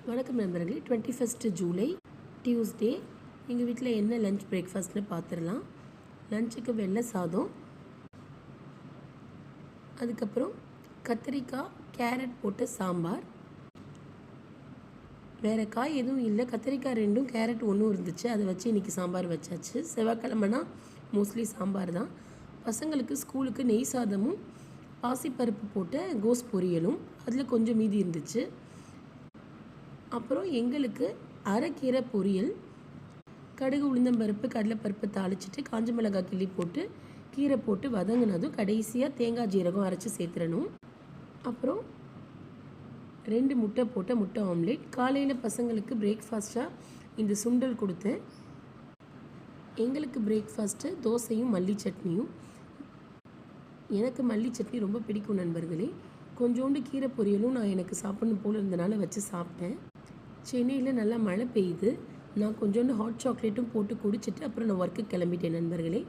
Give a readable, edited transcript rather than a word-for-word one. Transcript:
வணக்கம் நண்பர்களே. 21 ஜூலை டியூஸ்டே. எங்கள் வீட்டில் என்ன லஞ்ச் பிரேக்ஃபாஸ்ட்னு பார்த்துடலாம். லஞ்சுக்கு வெள்ளை சாதம், அதுக்கப்புறம் கத்திரிக்காய் கேரட் போட்ட சாம்பார். வேறு காய் எதுவும் இல்லை, கத்திரிக்காய் 2 கேரட் 1 இருந்துச்சு, அதை வச்சு இன்றைக்கி சாம்பார் வச்சாச்சு. செவ்வாய்க்கிழமைனா மோஸ்ட்லி சாம்பார் தான். பசங்களுக்கு ஸ்கூலுக்கு நெய் சாதமும் பாசிப்பருப்பு போட்ட கோஸ் பொரியலும், அதில் கொஞ்சம் மீதி இருந்துச்சு. அப்புறம் எங்களுக்கு அரைக்கீரை பொரியல், கடுகு உளுந்தம்பருப்பு கடலைப்பருப்பு தாளிச்சிட்டு காஞ்ச மிளகாய் கிள்ளி போட்டு கீரை போட்டு வதங்கினதும் கடைசியாக தேங்காய் ஜீரகம் அரைச்சி சேர்த்துடணும். அப்புறம் 2 முட்டை போட்ட முட்டை ஆம்லேட். காலையில் பசங்களுக்கு பிரேக்ஃபாஸ்ட்டாக இந்த சுண்டல் கொடுத்தேன். எங்களுக்கு பிரேக்ஃபாஸ்ட்டு தோசையும் மல்லி சட்னியும். எனக்கு மல்லி சட்னி ரொம்ப பிடிக்கும் நண்பர்களே. கொஞ்சோண்டு கீரை பொரியலும் நான் எனக்கு சாப்பிடணும் போல் இருந்தனால வச்சு சாப்பிட்டேன். சென்னையில் நல்லா மழை பெய்யுது. நான் கொஞ்சோண்டு ஹாட் சாக்லேட்டும் போட்டு குடிச்சிட்டு அப்புறம் நான் ஒர்க்கு கிளம்பிட்டேன் நண்பர்களே.